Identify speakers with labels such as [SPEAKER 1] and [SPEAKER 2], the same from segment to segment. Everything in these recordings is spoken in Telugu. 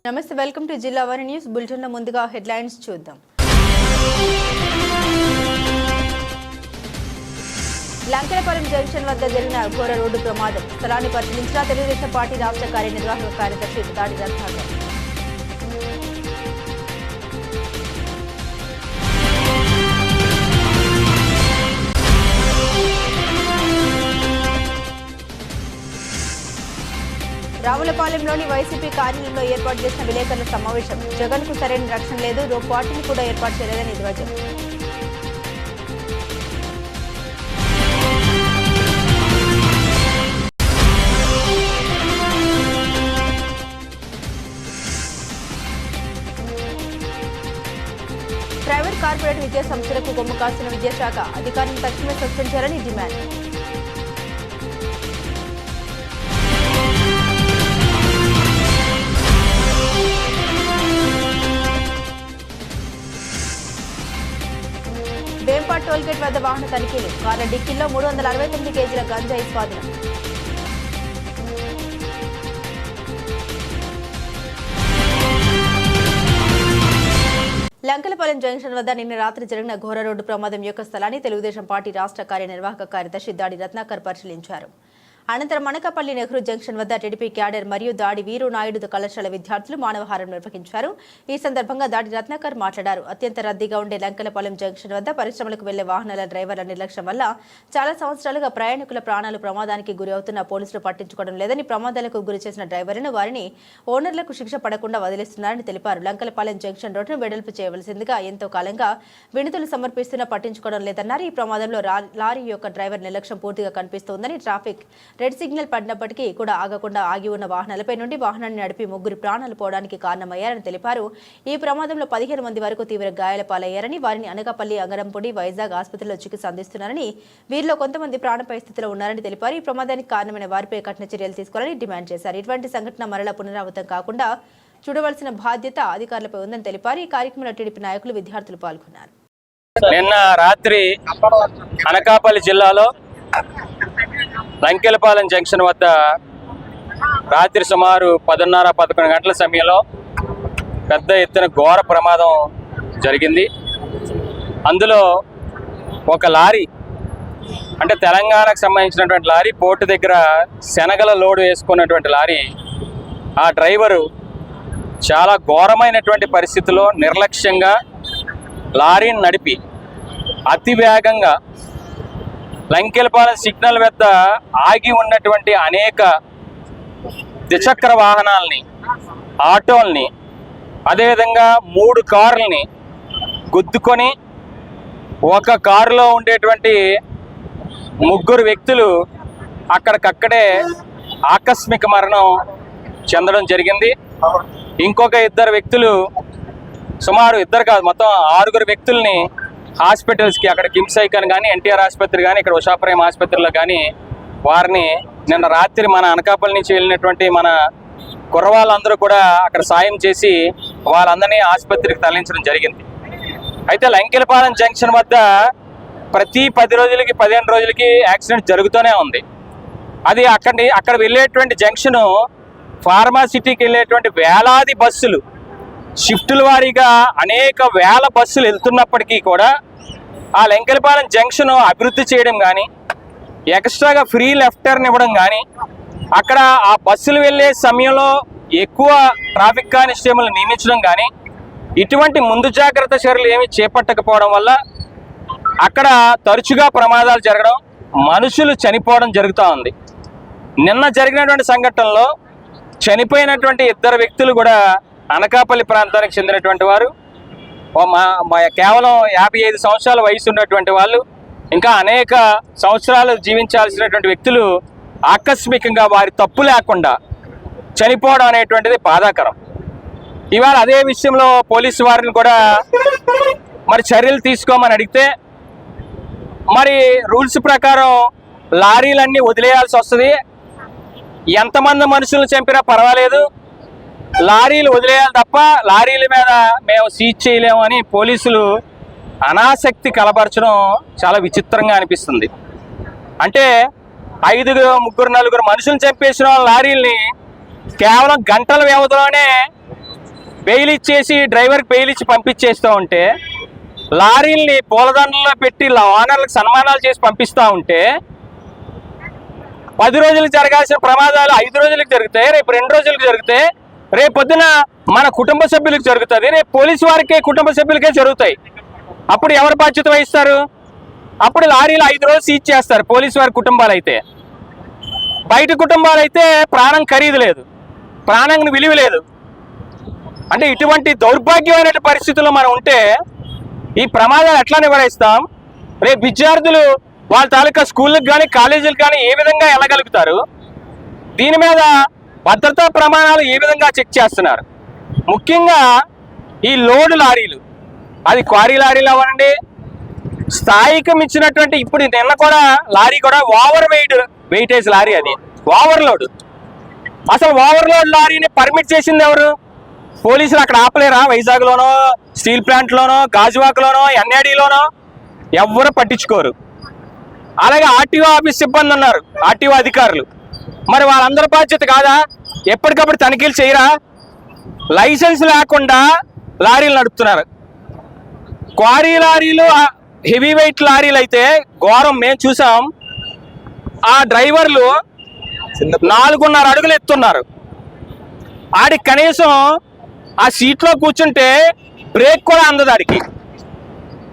[SPEAKER 1] నమస్తే, వెల్కమ్ టు జిల్లా వన్ న్యూస్ బులెటిన్ లో ముందుగా హెడ్లైన్స్ చూద్దాం. లంకెలపాలెం జంక్షన్ వద్ద జరిగిన ఘోర రోడ్డు ప్రమాదం. స్థలాన్ని పరిశీలించిన తెలుగుదేశం పార్టీ రాష్ట్ర కార్యనిర్వాహక కార్యదర్శి దాడి రత్నాకర్. రావులపాలెంలోని వైసీపీ కార్యాలయంలో ఏర్పాటు చేసిన విలేకరుల సమావేశం. జగన్ కు సరైన రక్షణ లేదు, పార్టీని కూడా ఏర్పాటు చేయలేదని ధ్వజం. ప్రైవేట్ కార్పొరేట్ విద్యా సంస్థలకు కొమ్ము కాస్తున్న విద్యాశాఖ అధికారులను తక్షణమే సస్పెండ్ చేయాలని డిమాండ్. వేంపాడ్ టోల్గేట్ వద్ద వాహన తనిఖీలు. కార్ల డిక్కీల్లో 369 కేజీల గంజాయి స్వాధీనం. లంకెలపాలెం జంక్షన్ వద్ద నిన్న రాత్రి జరిగిన ఘోర రోడ్డు ప్రమాదం యొక్క స్థలాన్ని తెలుగుదేశం పార్టీ రాష్ట్ర కార్యనిర్వాహక కార్యదర్శి దాడి రత్నాకర్ పరిశీలించారు. అనంతరం అనకాపల్లి నెహ్రూ జంక్షన్ వద్ద టీడీపీ క్యాడర్ మరియు దాడి వీరు నాయుడు కళాశాల విద్యార్థులు మానవహారం నిర్వహించారు. ఈ సందర్భంగా దాడి రత్నాకర్ మాట్లాడారు. అత్యంత రద్దీగా ఉండే లంకెలపాలెం జంక్షన్ వద్ద పరిశ్రమలకు వెళ్లే వాహనాల డ్రైవర్ల నిర్లక్ష్యం వల్ల చాలా సంవత్సరాలుగా ప్రయాణికుల ప్రాణాలు ప్రమాదానికి గురి అవుతున్న పోలీసులు పట్టించుకోవడం లేదని, ప్రమాదాలకు గురి చేసిన డ్రైవర్లను వారిని ఓనర్లకు శిక్ష పడకుండా వదిలేస్తున్నారని తెలిపారు. లంకెలపాలెం జంక్షన్ రోడ్డును వెడల్పు చేయవలసిందిగా ఎంతో కాలంగా వినతులు సమర్పిస్తున్నా పట్టించుకోవడం లేదన్నారు. ఈ ప్రమాదంలో లారీ యొక్క డ్రైవర్ నిర్లక్ష్యం పూర్తిగా కనిపిస్తోందని, ట్రాఫిక్ రెడ్ సిగ్నల్ పడినప్పటికీ కూడా ఆగకుండా ఆగి ఉన్న వాహనాలపై నుండి వాహనాన్ని నడిపి 3 ప్రాణాలు పోవడానికి కారణమయ్యారని తెలిపారు. ఈ ప్రమాదంలో 15 మంది వరకు తీవ్ర గాయాల పాలయ్యారని, వారిని అనకాపల్లి, అంగరంపొడి, వైజాగ్ ఆసుపత్రిలో చికిత్స అందిస్తున్నారని, వీరిలో కొంతమంది ప్రాణాపాయ స్థితిలో ఉన్నారని తెలిపారు. ఈ ప్రమాదానికి కారణమైన వారిపై కఠిన చర్యలు తీసుకోవాలని డిమాండ్ చేశారు. ఇటువంటి సంఘటన మరలా పునరావృతం కాకుండా చూడవలసిన బాధ్యత అధికారులపై ఉందని తెలిపారు. ఈ కార్యక్రమంలో టీడీపీ నాయకులు, విద్యార్థులు పాల్గొన్నారు.
[SPEAKER 2] నిన్న రాత్రి అనకాపల్లి జిల్లాలో లంకెలపాలెం జంక్షన్ వద్ద రాత్రి సుమారు 10:30-11 గంటల సమయంలో పెద్ద ఎత్తున ఘోర ప్రమాదం జరిగింది. అందులో ఒక లారీ, అంటే తెలంగాణకు సంబంధించినటువంటి లారీ, పోర్టు దగ్గర శనగల లోడు వేసుకున్నటువంటి లారీ, ఆ డ్రైవరు చాలా ఘోరమైనటువంటి పరిస్థితిలో నిర్లక్ష్యంగా లారీని నడిపి అతి వేగంగా లంకెలపాలెం సిగ్నల్ వద్ద ఆగి ఉన్నటువంటి అనేక ద్విచక్ర వాహనాలని, ఆటోల్ని, అదేవిధంగా 3 కార్లని గుద్దుకొని ఒక కారులో ఉండేటువంటి 3 వ్యక్తులు అక్కడికక్కడే ఆకస్మిక మరణం చెందడం జరిగింది. ఇంకొక 2 వ్యక్తులు, సుమారు 2 కాదు మొత్తం 6 వ్యక్తుల్ని హాస్పిటల్స్కి, అక్కడ కిమ్స్ ఐకాన్ కానీ, ఎన్టీఆర్ ఆసుపత్రి కానీ, ఇక్కడ ఉషాప్రయం ఆసుపత్రిలో కానీ వారిని నిన్న రాత్రి మన అనకాపల్లి నుంచి వెళ్ళినటువంటి మన కుర్రవాళ్ళందరూ కూడా అక్కడ సాయం చేసి వాళ్ళందరినీ ఆసుపత్రికి తరలించడం జరిగింది. అయితే లంకెలపాలెం జంక్షన్ వద్ద ప్రతి 10 రోజులకి 15 రోజులకి యాక్సిడెంట్ జరుగుతూనే ఉంది. అది అక్కడ వెళ్ళేటువంటి జంక్షను ఫార్మాసిటీకి వెళ్ళేటువంటి వేలాది బస్సులు, షిఫ్టుల వారీగా అనేక వేల బస్సులు వెళ్తున్నప్పటికీ కూడా ఆ లంకెలపాలెం జంక్షన్ అభివృద్ధి చేయడం కానీ, ఎక్స్ట్రాగా ఫ్రీ లెఫ్ట్ టర్న్ ఇవ్వడం కానీ, అక్కడ ఆ బస్సులు వెళ్ళే సమయంలో ఎక్కువ ట్రాఫిక్ కానిస్టేబుల్ని నియమించడం కానీ, ఇటువంటి ముందు జాగ్రత్త చర్యలు ఏమీ చేపట్టకపోవడం వల్ల అక్కడ తరచుగా ప్రమాదాలు జరగడం, మనుషులు చనిపోవడం జరుగుతూ ఉంది. నిన్న జరిగినటువంటి సంఘటనలో చనిపోయినటువంటి 2 వ్యక్తులు కూడా అనకాపల్లి ప్రాంతానికి చెందినటువంటి వారు. కేవలం 55 సంవత్సరాల వయసు ఉన్నటువంటి వాళ్ళు, ఇంకా అనేక సంవత్సరాలు జీవించాల్సినటువంటి వ్యక్తులు ఆకస్మికంగా వారి తప్పు లేకుండా చనిపోవడం అనేటువంటిది బాధాకరం. ఇవాళ అదే విషయంలో పోలీసు వారిని కూడా మరి చర్యలు తీసుకోమని అడిగితే, మరి రూల్స్ ప్రకారం లారీలన్నీ వదిలేయాల్సి వస్తుంది, ఎంతమంది మనుషులను చంపినా పర్వాలేదు, లారీలు వదిలేయాలి తప్ప లారీల మీద మేము సీజ్ చేయలేము అని పోలీసులు అనాసక్తి కలపరచడం చాలా విచిత్రంగా అనిపిస్తుంది. అంటే 5 3 4 మనుషులు చంపేసిన లారీల్ని కేవలం గంటల వ్యవధిలోనే బెయిల్ ఇచ్చేసి డ్రైవర్కి బెయిల్ ఇచ్చి పంపించేస్తూ ఉంటే, లారీల్ని పూలదండల్లో పెట్టి ఓనర్లకు సన్మానాలు చేసి పంపిస్తూ ఉంటే 10 రోజులకు జరగాల్సిన ప్రమాదాలు 5 రోజులకు జరుగుతాయి, రేపు 2 రోజులకు జరుగుతాయి, రేపు పొద్దున మన కుటుంబ సభ్యులకు జరుగుతుంది, రేపు పోలీసు వారికి కుటుంబ సభ్యులకే జరుగుతాయి. అప్పుడు ఎవరు బాధ్యత వహిస్తారు? అప్పుడు లారీలు 5 రోజులు సీజ్ చేస్తారు పోలీసు వారి కుటుంబాలు అయితే. బయట కుటుంబాలు అయితే ప్రాణం ఖరీదు లేదు, ప్రాణానికి విలువ లేదు. అంటే ఇటువంటి దౌర్భాగ్యమైన పరిస్థితుల్లో మనం ఉంటే ఈ ప్రమాదాలు ఎట్లా నివారిస్తాం? రేపు విద్యార్థులు వాళ్ళ తాలూకా స్కూళ్ళకి కానీ కాలేజీలకు కానీ ఏ విధంగా వెళ్ళగలుగుతారు? దీని మీద భద్రతా ప్రమాణాలు ఏ విధంగా చెక్ చేస్తున్నారు? ముఖ్యంగా ఈ లోడు లారీలు, అది క్వారీ లారీలు అవ్వండి, స్థాయికం ఇచ్చినటువంటి, ఇప్పుడు నిన్న కూడా లారీ కూడా వెయిటేజ్ లారీ, అది ఓవర్లోడ్. అసలు ఓవర్లోడ్ లారీని పర్మిట్ చేసింది ఎవరు? పోలీసులు అక్కడ ఆపలేరా? వైజాగ్లోనో, స్టీల్ ప్లాంట్లోనో, గాజువాకలోనో, ఎన్ఐడిలోనో ఎవ్వరూ పట్టించుకోరు. అలాగే ఆర్టీఓ ఆఫీస్ సిబ్బంది ఉన్నారు, ఆర్టీఓ అధికారులు, మరి వాళ్ళందరి బాధ్యత కాదా? ఎప్పటికప్పుడు తనిఖీలు చేయరా? లైసెన్స్ లేకుండా లారీలు నడుపుతున్నారు. క్వారీ లారీలు, హెవీ వెయిట్ లారీలు అయితే ఘోరం. మేము చూసాం, ఆ డ్రైవర్లు 4.5 అడుగులు ఎత్తున్నారు. ఆడికి కనీసం ఆ సీట్లో కూర్చుంటే బ్రేక్ కూడా అందదు ఆడికి.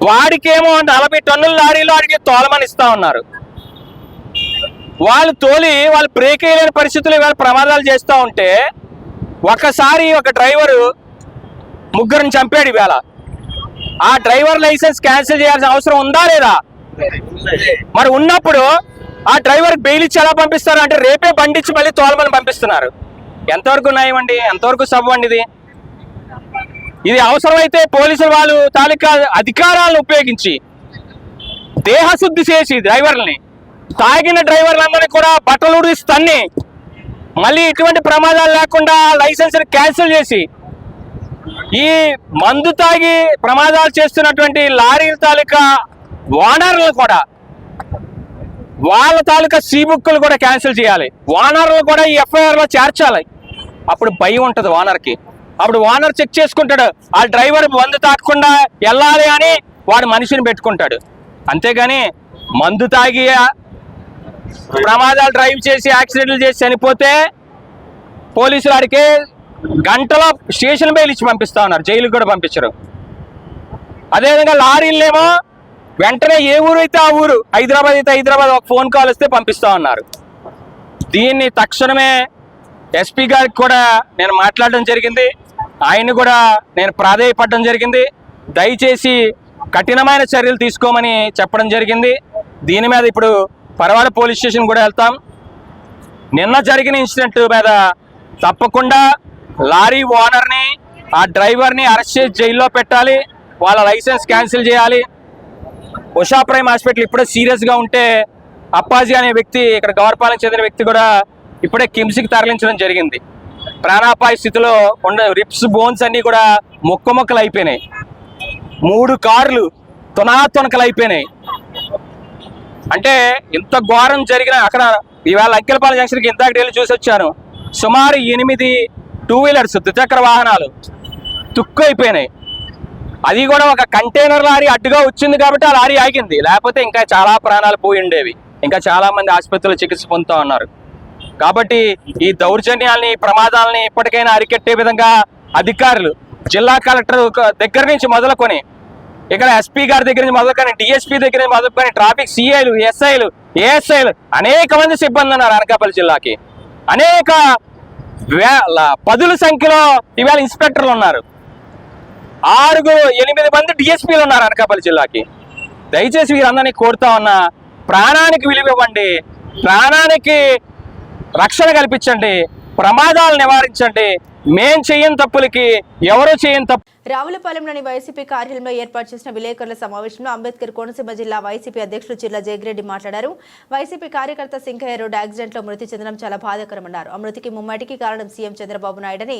[SPEAKER 2] వాడికేమో 40 టన్నుల లారీలు ఆడికి తోలమని ఇస్తా ఉన్నారు. వాళ్ళు తోలి వాళ్ళు బ్రేక్ వేయలేని పరిస్థితులు ఇవాళ ప్రమాదాలు చేస్తూ ఉంటే, ఒకసారి ఒక డ్రైవరు 3 చంపాడు ఇవాళ. ఆ డ్రైవర్ లైసెన్స్ క్యాన్సిల్ చేయాల్సిన అవసరం ఉందా లేదా? మరి ఉన్నప్పుడు ఆ డ్రైవర్కి బెయిల్ ఇచ్చి ఎలా పంపిస్తారు? అంటే రేపే బండిచ్చి మళ్ళీ తోలమని పంపిస్తున్నారు. ఎంతవరకు న్యాయం అండి? ఎంతవరకు సవ్వండి ఇది? ఇది అవసరమైతే పోలీసులు వాళ్ళు తాలూకా అధికారాలను ఉపయోగించి దేహశుద్ధి చేసి డ్రైవర్లని, తాగిన డ్రైవర్లందరినీ కూడా బట్టలు ఉడిసి తన్ని మళ్ళీ ఇటువంటి ప్రమాదాలు లేకుండా లైసెన్స్ క్యాన్సిల్ చేసి, ఈ మందు తాగి ప్రమాదాలు చేస్తున్నటువంటి లారీల తాలూకా ఓనర్లు కూడా, వాళ్ళ తాలూకా సీబుక్లు కూడా క్యాన్సిల్ చేయాలి. ఓనర్లు కూడా ఈ ఎఫ్ఐఆర్లో చేర్చాలి. అప్పుడు భయం ఉంటుంది ఓనర్కి. అప్పుడు ఓనర్ చెక్ చేసుకుంటాడు, ఆ డ్రైవర్ మందు తాగకుండా వెళ్ళాలి అని వాడు మనిషిని పెట్టుకుంటాడు. అంతేగాని మందు తాగి ప్రమాదాలు డ్రైవ్ చేసి యాక్సిడెంట్లు చేసి చనిపోతే పోలీసులు వాడికి గంటలో స్టేషన్ బెయిల్ ఇచ్చి పంపిస్తా ఉన్నారు, జైలుకి కూడా పంపించరు. అదేవిధంగా లారీలేమో వెంటనే ఏ ఊరు అయితే ఆ ఊరు, హైదరాబాద్ అయితే హైదరాబాద్, ఒక ఫోన్ కాల్ వస్తే పంపిస్తా ఉన్నారు. దీన్ని తక్షణమే ఎస్పీ గారికి కూడా నేను మాట్లాడడం జరిగింది, ఆయన్ని కూడా నేను ప్రాధేయపడడం జరిగింది. దయచేసి కఠినమైన చర్యలు తీసుకోమని చెప్పడం జరిగింది. దీని మీద ఇప్పుడు పరవాడ పోలీస్ స్టేషన్ కూడా వెళ్తాం. నిన్న జరిగిన ఇన్సిడెంట్ మీద తప్పకుండా లారీ ఓనర్ని, ఆ డ్రైవర్ని అరెస్ట్ చేసి జైల్లో పెట్టాలి, వాళ్ళ లైసెన్స్ క్యాన్సిల్ చేయాలి. ఉషా ప్రైమ్ హాస్పిటల్ ఇప్పుడే సీరియస్గా ఉంటే అప్పాజీ అనే వ్యక్తి, ఇక్కడ గౌరపాలెం చెందిన వ్యక్తి కూడా ఇప్పుడే కిమ్స్కి తరలించడం జరిగింది. ప్రాణాపాయ స్థితిలో ఉండే రిప్స్, బోన్స్ అన్నీ కూడా ముక్కలు అయిపోయినాయి. 3 కార్లు తునాతునకలు అయిపోయినాయి. అంటే ఇంత ఘోరం జరిగిన అక్కడ ఇవాళ అక్కిలపాలెం జంక్షన్కి ఇందాక వెళ్ళి చూసి వచ్చాను. సుమారు 8 2 వీలర్స్, ద్విచక్ర వాహనాలు తుక్కు అయిపోయినాయి. అది కూడా ఒక కంటైనర్ లారీ అడ్డుగా వచ్చింది కాబట్టి ఆ లారీ ఆగింది, లేకపోతే ఇంకా చాలా ప్రాణాలు పోయి ఉండేవి. ఇంకా చాలా మంది ఆసుపత్రిలో చికిత్స పొందుతూ ఉన్నారు. కాబట్టి ఈ దౌర్జన్యాల్ని, ప్రమాదాలని ఇప్పటికైనా అరికట్టే విధంగా అధికారులు, జిల్లా కలెక్టర్ దగ్గర నుంచి మొదలుకొని, ఇక్కడ ఎస్పీ గారి దగ్గర నుంచి మొదలుకొని, డిఎస్పీ దగ్గర నుంచి మొదలుకొని, ట్రాఫిక్ సిఐలు, ఎస్ఐలు, ఏఎస్ఐలు, అనేక మంది సిబ్బంది ఉన్నారు అనకాపల్లి జిల్లాకి. అనేక 10ల సంఖ్యలో ఇవాళ ఇన్స్పెక్టర్లు ఉన్నారు. 8 మంది డిఎస్పీలు ఉన్నారు అనకాపల్లి జిల్లాకి. దయచేసి వీరందరినీ కోరుతా ఉన్నా, ప్రాణానికి విలువ ఇవ్వండి, ప్రాణానికి రక్షణ కల్పించండి, ప్రమాదాలు నివారించండి. మేం చేయని తప్పులకి ఎవరో చేయని తప్పు
[SPEAKER 1] రావులపాలెంలోని వైసీపీ కార్యాలయంలో ఏర్పాటు చేసిన విలేకరుల సమావేశంలో అంబేద్కర్ కోనసీమ జిల్లా వైసీపీ అధ్యక్షులు చిర్ల జయగిరెడ్డి మాట్లాడారు. వైసీపీ కార్యకర్త సింగయ్య రోడ్డు యాక్సిడెంట్లో మృతి చెందడం చాలా బాధాకరమన్నారు. ఆ మృతికి ముమ్మాటికి కారణం సీఎం చంద్రబాబు నాయుడని,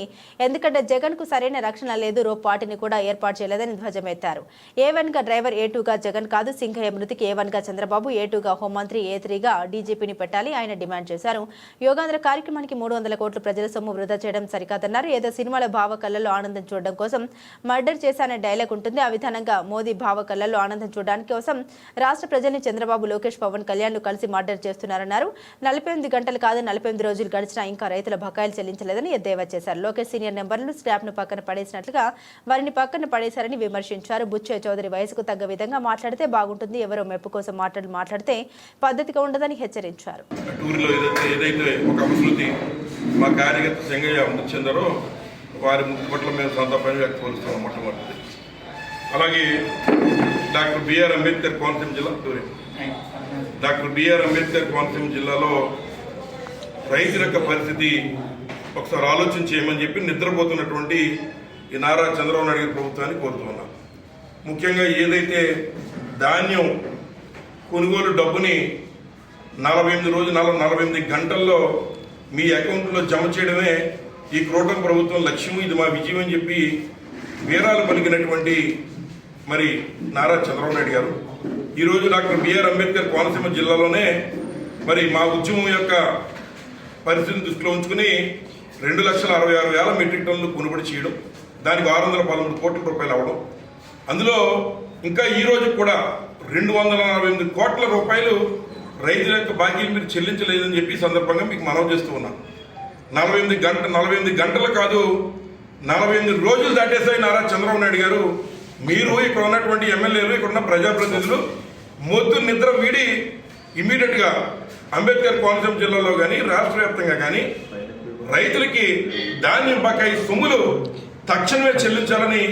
[SPEAKER 1] ఎందుకంటే జగన్ కు సరైన రక్షణ లేదు, రో పార్టీని కూడా ఏర్పాటు చేయలేదని ధ్వజమెత్తారు. A1 గా డ్రైవర్, A2 గా జగన్ కాదు. సింగయ్య మృతికి A1 గా చంద్రబాబు, A2 గా హోంమంత్రి, A3 గా డీజీపీని పెట్టాలి ఆయన డిమాండ్ చేశారు. యోగాంధ్ర కార్యక్రమానికి 300 కోట్ల ప్రజల సొమ్ము వృధా చేయడం సరికాదన్నారు. ఏదో సినిమాలో భావ కళ్ళల్లో ఆనందం చూడడం కోసం మర్డర్ చేశానే డైలాగ్ ఉంటుంది. ఆ విధానంగా మోదీ భావ కళ్ళల్లో ఆనందం చూడడానికి కోసం రాష్ట్ర ప్రజల్ని చంద్రబాబు, లోకేష్, పవన్ కళ్యాణ్ కలిసి మర్డర్ చేస్తున్నారన్నారు. 48 గంటలు కాదు 48 రోజులు గడిచినా ఇంకా రైతుల బకాయిలు చెల్లించలేదని ఎద్దేవా చేశారు. లోకేష్ సీనియర్ నెంబర్లు స్టాఫ్ ను పక్కన పడేసినట్లుగా వారిని పక్కన పడేశారని విమర్శించారు. బుచ్చయ్య చౌదరి వయసుకు తగ్గ విధంగా మాట్లాడితే బాగుంటుంది, ఎవరో మెప్పు కోసం మాట్లాడితే పద్ధతిగా ఉండదని హెచ్చరించారు.
[SPEAKER 3] మా కార్యకర్త సింగయ్య మృతి చెందారో వారి మృతి పట్ల మేము సంతాపాన్ని వ్యక్తపరుస్తున్నాం. మొట్టమొదటి అలాగే డాక్టర్ బిఆర్ అంబేద్కర్ కోనసీమ జిల్లాలో రైతుల యొక్క పరిస్థితి ఒకసారి ఆలోచన చేయమని చెప్పి నిద్రపోతున్నటువంటి ఈ నారా చంద్రబాబు నాయుడు ప్రభుత్వాన్ని కోరుతున్నాం. ముఖ్యంగా ఏదైతే ధాన్యం కొనుగోలు డబ్బుని 48 గంటల్లో మీ అకౌంట్లో జమ చేయడమే ఈ కూటమి ప్రభుత్వం లక్ష్యం, ఇది మా విజయం అని చెప్పి వీరాలు పలికినటువంటి మరి నారా చంద్రబాబు నాయుడు గారు ఈరోజు డాక్టర్ బిఆర్ అంబేద్కర్ కోనసీమ జిల్లాలోనే మరి మా ఉద్యమం యొక్క పరిస్థితిని దృష్టిలో ఉంచుకుని 2,66,000 మెట్రిక్ టన్నులు కొనుగోలు చేయడం, దానికి 613 కోట్ల రూపాయలు అవ్వడం, అందులో ఇంకా ఈ రోజు కూడా 248 కోట్ల రూపాయలు రైతుల యొక్క బాకీలు మీరు చెల్లించలేదని చెప్పి సందర్భంగా మీకు మనవి చేస్తూ ఉన్నాను. 48 గంటలు కాదు 48 రోజులు దాటేసాయి నారా చంద్రబాబు నాయుడు గారు. మీరు ఇక్కడ ఉన్నటువంటి ఎమ్మెల్యేలు, ఇక్కడ ఉన్న ప్రజాప్రతినిధులు మొద్దు నిద్ర వీడి ఇమ్మీడియట్గా అంబేద్కర్ కోనసీమ జిల్లాలో కానీ రాష్ట్ర వ్యాప్తంగా కానీ రైతులకి ధాన్యం బకాయి సొమ్ములు తక్షణమే చెల్లించాలని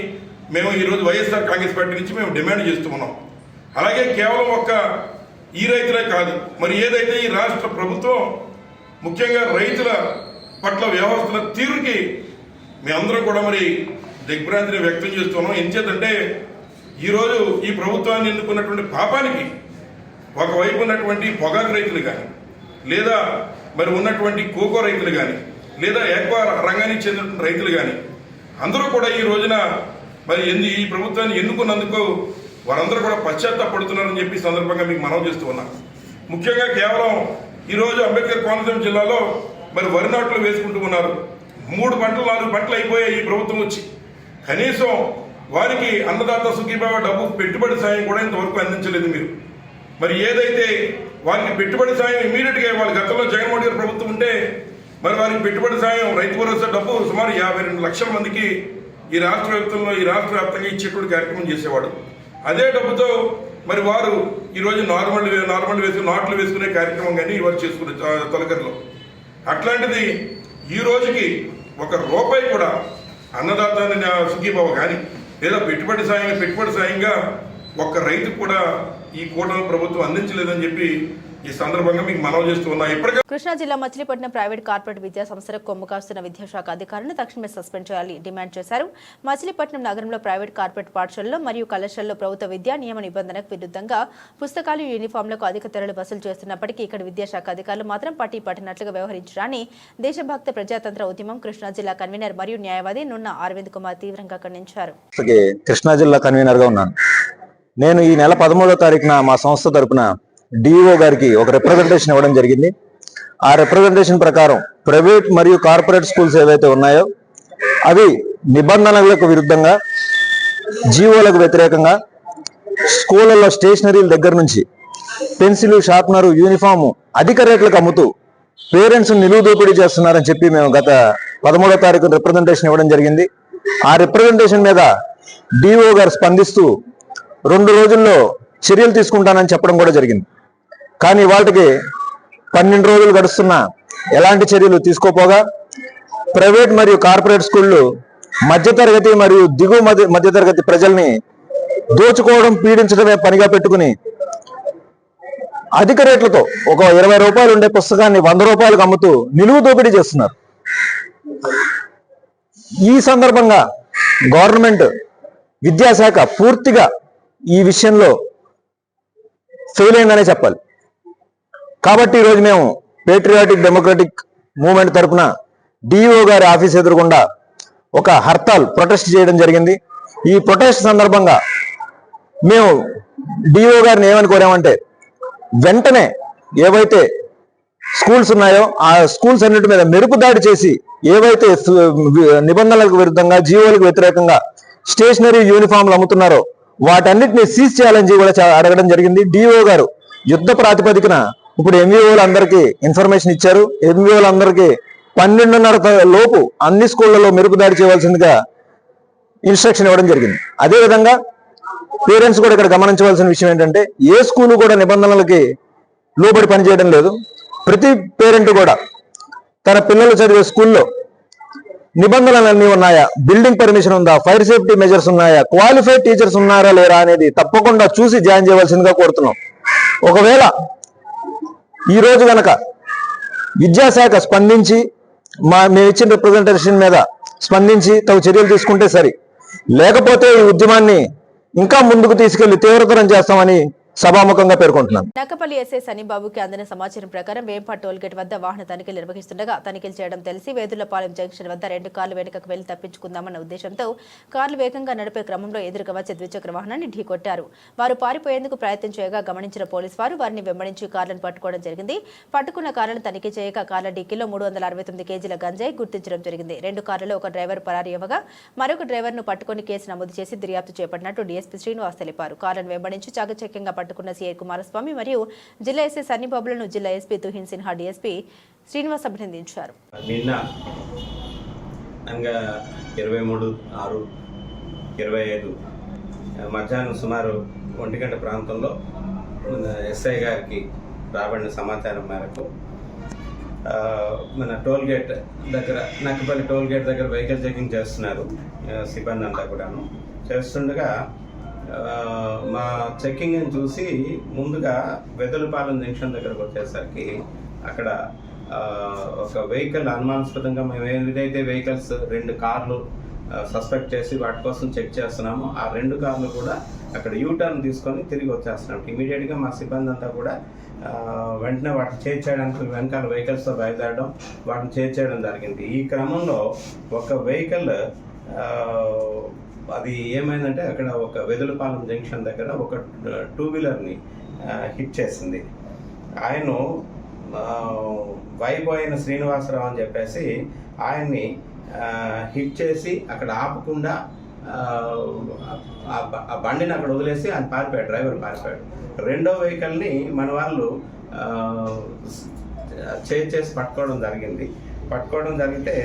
[SPEAKER 3] మేము ఈరోజు వైఎస్ఆర్ కాంగ్రెస్ పార్టీ నుంచి మేము డిమాండ్ చేస్తూ ఉన్నాం. అలాగే కేవలం ఒక్క ఈ రైతులే కాదు, మరి ఏదైతే ఈ రాష్ట్ర ప్రభుత్వం ముఖ్యంగా రైతుల పట్ల వ్యవస్థల తీరుకి మేమందరం కూడా మరి దిగ్భ్రాంతిని వ్యక్తం చేస్తున్నాం. ఎంచేతంటే ఈరోజు ఈ ప్రభుత్వాన్ని ఎన్నుకున్నటువంటి పాపానికి ఒకవైపు ఉన్నటువంటి పొగాకు రైతులు కానీ, లేదా మరి ఉన్నటువంటి కోకో రైతులు కానీ, లేదా ఎక్కువ రంగానికి చెందిన రైతులు కానీ అందరూ కూడా ఈ రోజున మరి ఈ ప్రభుత్వాన్ని ఎన్నుకున్నందుకు వారందరూ కూడా పశ్చాత్తాపడుతున్నారని చెప్పి సందర్భంగా మీకు మనవి చేస్తూ ఉన్నాం. ముఖ్యంగా కేవలం ఈరోజు అంబేద్కర్ కోనసీమ జిల్లాలో మరి వరి నాట్లు వేసుకుంటూ ఉన్నారు. 3 పంటలు 4 పంటలు అయిపోయాయి ఈ ప్రభుత్వం వచ్చి. కనీసం వారికి అన్నదాత సుఖీభావ డబ్బు పెట్టుబడి సాయం కూడా ఇంతవరకు అందించలేదు మీరు. మరి ఏదైతే వారికి పెట్టుబడి సాయం ఇమీడియట్గా వాళ్ళ గతంలో జగన్మోహన్ గారి ప్రభుత్వం ఉంటే మరి వారికి పెట్టుబడి సాయం రైతు భరోసా డబ్బు సుమారు 52 లక్షల మందికి ఈ రాష్ట్ర వ్యాప్తంగా ఇచ్చేటువంటి కార్యక్రమం చేసేవాడు. అదే డబ్బుతో మరి వారు ఈరోజు నార్మల్ వేసుకుని నాట్లు వేసుకునే కార్యక్రమం కానీ వారు చేసుకునే తొలకరిలో. అట్లాంటిది ఈ రోజుకి 1 రూపాయి కూడా అన్నదాత సుఖీభావ కానీ లేదా పెట్టుబడి సాయంగా ఒక్క రైతు కూడా ఈ కూటమి ప్రభుత్వం అందించలేదని చెప్పి ఈ సందర్భంగా మీకు మనవి చేస్తూ ఉన్నా.
[SPEAKER 1] కృష్ణా జిల్లా మచిలీపట్నం ప్రైవేట్ కార్పొరేట్ విద్యా సంస్థలకు కొమ్ము కాస్తున్న విద్యాశాఖ అధికారులను తక్షణమే సస్పెండ్ చేయాలి డిమాండ్ చేశారు. మచిలీపట్నం నగరంలో ప్రైవేట్ కార్పొరేట్ పాఠశాలలో మరియు కళాశాలలో ప్రభుత్వ విద్యా నియమ నిబంధనకు విరుద్ధంగా పుస్తకాలు, యూనిఫామ్లకు అధిక ధరలు వసూలు చేస్తున్నప్పటికీ ఇక్కడ విద్యాశాఖ అధికారులు మాత్రం పట్టి పట్టినట్లుగా వ్యవహరించడాన్ని దేశభక్త ప్రజాతంత్ర ఉద్యమం కృష్ణా జిల్లా కన్వీనర్ మరియు న్యాయవాది నున్న అరవింద్ కుమార్ తీవ్రంగా ఖండించారు.
[SPEAKER 4] కృష్ణా జిల్లా కన్వీనర్ గా ఉన్నాను. నేను ఈ నెల 13వ తారీఖున మా సంస్థ తరపున డిఓ గారికి ఒక రిప్రజెంటేషన్ ఇవ్వడం జరిగింది. ఆ రిప్రజెంటేషన్ ప్రకారం ప్రైవేట్ మరియు కార్పొరేట్ స్కూల్స్ ఏవైతే ఉన్నాయో అవి నిబంధనలకు విరుద్ధంగా, జీవోలకు వ్యతిరేకంగా స్కూళ్లలో స్టేషనరీల దగ్గర నుంచి పెన్సిల్, షార్ప్నరు, యూనిఫాము అధిక రేట్లకు అమ్ముతూ పేరెంట్స్ నిలువు దోపిడీ చేస్తున్నారని చెప్పి మేము గత 13వ తారీఖున రిప్రజెంటేషన్ ఇవ్వడం జరిగింది. ఆ రిప్రజెంటేషన్ మీద డిఓ గారు స్పందిస్తూ 2 రోజుల్లో చర్యలు తీసుకుంటానని చెప్పడం కూడా జరిగింది. కానీ వాటికి 12 రోజులు గడుస్తున్నా ఎలాంటి చర్యలు తీసుకోపోగా ప్రైవేట్ మరియు కార్పొరేట్ స్కూళ్లు మధ్యతరగతి మరియు దిగువ మధ్యతరగతి ప్రజల్ని దోచుకోవడం, పీడించడమే పనిగా పెట్టుకుని అధిక రేట్లతో ఒక 20 రూపాయలు ఉండే పుస్తకాన్ని 100 రూపాయలకు అమ్ముతూ నిలువు దోపిడీ చేస్తున్నారు. ఈ సందర్భంగా గవర్నమెంట్ విద్యాశాఖ పూర్తిగా ఈ విషయంలో ఫెయిల్ అయిందనే చెప్పాలి. కాబట్టి ఈరోజు మేము పేట్రియాటిక్ డెమోక్రటిక్ మూవ్మెంట్ తరఫున డిఓ గారి ఆఫీస్ ఎదురుగుండా ఒక హర్తాల్ ప్రొటెస్ట్ చేయడం జరిగింది. ఈ ప్రొటెస్ట్ సందర్భంగా మేము డిఓ గారిని ఏమని కోరామంటే, వెంటనే ఏవైతే స్కూల్స్ ఉన్నాయో ఆ స్కూల్స్ అన్నిటి మీద మెరుపు దాడి చేసి ఏవైతే నిబంధనలకు విరుద్ధంగా జీవోలకు వ్యతిరేకంగా స్టేషనరీ యూనిఫామ్లు అమ్ముతున్నారో వాటన్నిటిని సీజ్ చేయాలని కూడా అడగడం జరిగింది. డిఓ గారు యుద్ధ ప్రాతిపదికన ఇప్పుడు ఎంఈఓలు అందరికీ ఇన్ఫర్మేషన్ ఇచ్చారు. ఎంఈఓలు అందరికీ 12:30 లోపు అన్ని స్కూళ్లలో మెరుపు దాడి చేయవలసిందిగా ఇన్స్ట్రక్షన్ ఇవ్వడం జరిగింది. అదేవిధంగా పేరెంట్స్ కూడా ఇక్కడ గమనించవలసిన విషయం ఏంటంటే, ఏ స్కూలు కూడా నిబంధనలకి లోబడి పనిచేయడం లేదు. ప్రతి పేరెంట్ కూడా తన పిల్లలు చదివే స్కూల్లో నిబంధనలన్నీ ఉన్నాయా, బిల్డింగ్ పర్మిషన్ ఉందా, ఫైర్ సేఫ్టీ మెజర్స్ ఉన్నాయా, క్వాలిఫైడ్ టీచర్స్ ఉన్నారా లేరా అనేది తప్పకుండా చూసి జాయిన్ చేయవలసిందిగా కోరుతున్నాం. ఒకవేళ ఈ రోజు గనక విద్యాశాఖ స్పందించి మేము ఇచ్చిన రిప్రజెంటేషన్ మీద స్పందించి తగు చర్యలు తీసుకుంటే సరి, లేకపోతే ఈ ఉద్యమాన్ని ఇంకా ముందుకు తీసుకెళ్లి తీవ్రతరం చేస్తామని సభాముఖంగా పేర్కొంటున్నాను.
[SPEAKER 1] నక్కపల్లి ఎస్ఐ సనీబాబుకి అందిన సమాచారం ప్రకారం వేంపాట్ టోల్గేట్ వద్ద వాహన తనిఖీలు నిర్వహిస్తుండగా తనిఖీలు చేయడం తెలిసి వేదులపాలెం జంక్షన్ వద్ద 2 కార్లు వెనుకకు వెళ్లి తప్పించుకుందామన్న ఉద్దేశంతో కార్లు వేగంగా నడిపే క్రమంలో ఎదురుగా వచ్చే ద్విచక్ర వాహనాన్ని ఢీకొట్టారు. వారు పారిపోయేందుకు ప్రయత్నం చేయగా గమనించిన పోలీసు వారు వారిని వెంబడించి కార్లను పట్టుకోవడం జరిగింది. పట్టుకున్న కార్లను తనిఖీ చేయగా కార్ల డిక్కీలో 369 కేజీల గంజాయి గుర్తించడం జరిగింది. 2 కార్లలో ఒక డ్రైవర్ పరారీ అవ్వగా మరొక డ్రైవర్ను పట్టుకుని కేసు నమోదు చేసి దర్యాప్తు చేపట్టినట్టు డీఎస్పీ శ్రీనివాస్ తెలిపారు. కార్లను వెంబడించి చాకచక్యంగా పట్టుకున్న సీఐ కుమారస్వామి మరియు జిల్లా ఎస్ఐ సన్నీబాబులను జిల్లా ఎస్పీ తుహిన్ సిన్హా డీఎస్పీ శ్రీనివాస్ అభినందించారు.
[SPEAKER 5] నిన్న అనగా 23/6/25 మధ్యాహ్నం సుమారు 1 గంట ప్రాంతంలో ఎస్ఐ గారికి రాబడిన సమాచారం మేరకు మన టోల్గేట్ దగ్గర నక్కపల్లి టోల్గేట్ దగ్గర వెహికల్ చెకింగ్ చేస్తున్నారు సిబ్బంది అంతా కూడాను. చేస్తుండగా మా చెక్కింగ్ని చూసి ముందుగా వెదలపాలెం జంక్షన్ దగ్గరకు వచ్చేసరికి అక్కడ ఒక వెహికల్ అనుమానాస్పదంగా మేము ఏదైతే వెహికల్స్ 2 కార్లు సస్పెక్ట్ చేసి వాటి కోసం చెక్ చేస్తున్నామో ఆ 2 కార్లు కూడా అక్కడ యూటర్న్ తీసుకొని తిరిగి వచ్చేస్తున్నాం. ఇమీడియట్గా మా సిబ్బంది అంతా కూడా వెంటనే వాటిని చేర్చేయడానికి వెనకాల వెహికల్స్తో బయలుదేరడం, వాటిని చేర్చేయడం జరిగింది. ఈ క్రమంలో ఒక వెహికల్ అది ఏమైందంటే అక్కడ ఒక వెదులపాలెం జంక్షన్ దగ్గర ఒక 2 వీలర్ని హిట్ చేసింది. ఆయన వైబోయిన శ్రీనివాసరావు అని చెప్పేసి ఆయన్ని హిట్ చేసి అక్కడ ఆపకుండా ఆ బండిని అక్కడ వదిలేసి ఆయన పారిపోయాడు, డ్రైవర్ పారిపోయాడు. రెండో వెహికల్ని మన వాళ్ళు చేసి పట్టుకోవడం జరిగితే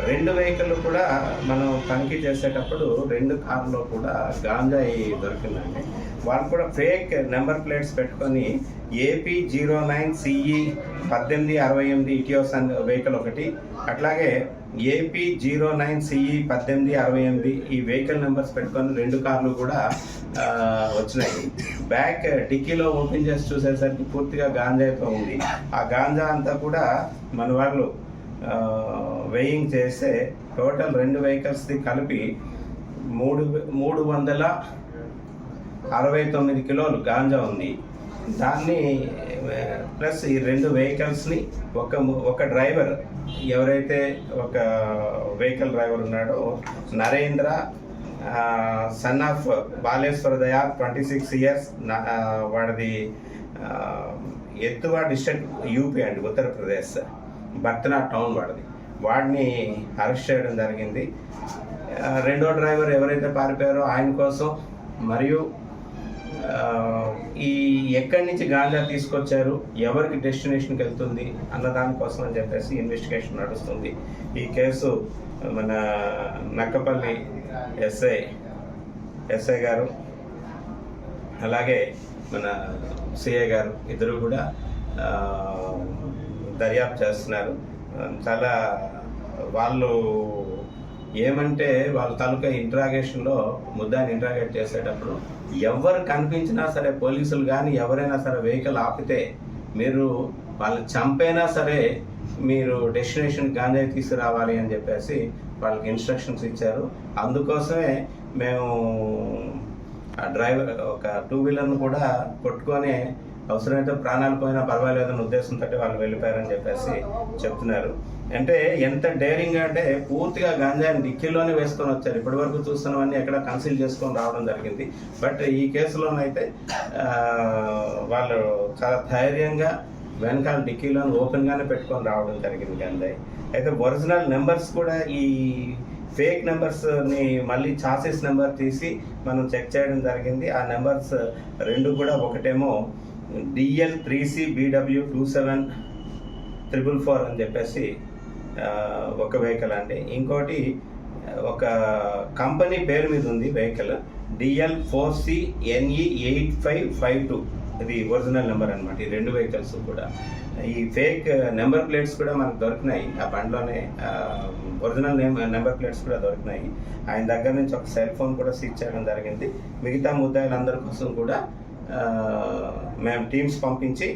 [SPEAKER 5] 2 వెహికల్ కూడా మనం తనిఖీ చేసేటప్పుడు 2 కార్లో కూడా గాంజాయి దొరికిందండి. వాళ్ళు కూడా ఫేక్ నెంబర్ ప్లేట్స్ పెట్టుకొని AP09CE 1868 ఇటియోస్ వెహికల్ ఒకటి, అట్లాగే AP09CE 1868 ఈ వెహికల్ నెంబర్స్ పెట్టుకొని 2 కార్లు కూడా వచ్చినాయి. బ్యాక్ డిక్కీలో ఓపెన్ చేసి చూసేసరికి పూర్తిగా గాంజాతో ఉంది. ఆ గాంజా అంతా కూడా మన వాళ్ళు వెయింగ్ చేస్తే టోటల్ 2 వెహికల్స్ది కలిపి 369 కిలోలు గాంజా ఉంది. దాన్ని ప్లస్ ఈ 2 వెహికల్స్ని ఒక డ్రైవర్ ఎవరైతే ఒక వెహికల్ డ్రైవర్ ఉన్నాడో నరేంద్ర సన్ ఆఫ్ బాలేశ్వర దయా 26 ఇయర్స్, వాడిది ఎత్తువా డిస్ట్రిక్ట్ యూపీ అండి, ఉత్తరప్రదేశ్, బర్తనా టౌన్ వాడిని అరెస్ట్ చేయడం జరిగింది. రెండో డ్రైవర్ ఎవరైతే పారిపోయారో ఆయన కోసం మరియు ఈ ఎక్కడి నుంచి గాంజా తీసుకొచ్చారు, ఎవరికి డెస్టినేషన్కి వెళ్తుంది అన్న దానికోసం అని చెప్పేసి ఇన్వెస్టిగేషన్ నడుస్తుంది. ఈ కేసు మన నక్కపల్లి ఎస్ఐ గారు అలాగే మన సిఐ గారు ఇద్దరు కూడా దర్యాప్తు చేస్తున్నారు. చాలా వాళ్ళు ఏమంటే వాళ్ళ తాలూకా ఇంట్రాగేషన్లో ముద్దాన్ని ఇంట్రాగేట్ చేసేటప్పుడు ఎవరు కనిపించినా సరే, పోలీసులు కానీ ఎవరైనా సరే వెహికల్ ఆపితే మీరు వాళ్ళని చంపైనా సరే మీరు డెస్టినేషన్ గాంజాయి తీసుకురావాలి అని చెప్పేసి వాళ్ళకి ఇన్స్ట్రక్షన్స్ ఇచ్చారు. అందుకోసమే మేము డ్రైవర్ ఒక 2 వీలర్ను కూడా కొట్టుకొని అవసరమైతే ప్రాణాలు పోయినా పర్వాలేదన్న ఉద్దేశంతో వాళ్ళు వెళ్ళిపోయారని చెప్పేసి చెప్తున్నారు. అంటే ఎంత డేరింగ్ అంటే పూర్తిగా గంజాయిని డిక్కీలోనే వేసుకొని వచ్చారు. ఇప్పటి వరకు చూస్తున్నవన్నీ ఎక్కడ కన్సీల్ చేసుకొని రావడం జరిగింది. బట్ ఈ కేసులోనైతే వాళ్ళు చాలా ధైర్యంగా వెనకాల డిక్కీలోని ఓపెన్గానే పెట్టుకొని రావడం జరిగింది గంజాయి. అయితే ఒరిజినల్ నెంబర్స్ కూడా ఈ ఫేక్ నెంబర్స్ని మళ్ళీ చాసిస్ నెంబర్ తీసి మనం చెక్ చేయడం జరిగింది. ఆ నెంబర్స్ 2 కూడా ఒకటేమో DL3CBW27444 అని చెప్పేసి ఒక వెహికల్ అండి. ఇంకోటి ఒక కంపెనీ పేరు మీద ఉంది వెహికల్ DL4CNE8552, ఇది ఒరిజినల్ నెంబర్ అనమాట. ఈ 2 వెహికల్స్ కూడా ఈ ఫేక్ నెంబర్ ప్లేట్స్ కూడా మనకు దొరికినాయి. ఆ బండిలోనే ఒరిజినల్ నెంబర్ ప్లేట్స్ కూడా దొరికినాయి. ఆయన దగ్గర నుంచి ఒక సెల్ ఫోన్ కూడా సీజ్ చేయడం జరిగింది. మిగతా ముద్దాయిలందరి కోసం కూడా మేము టీమ్స్ పంపించి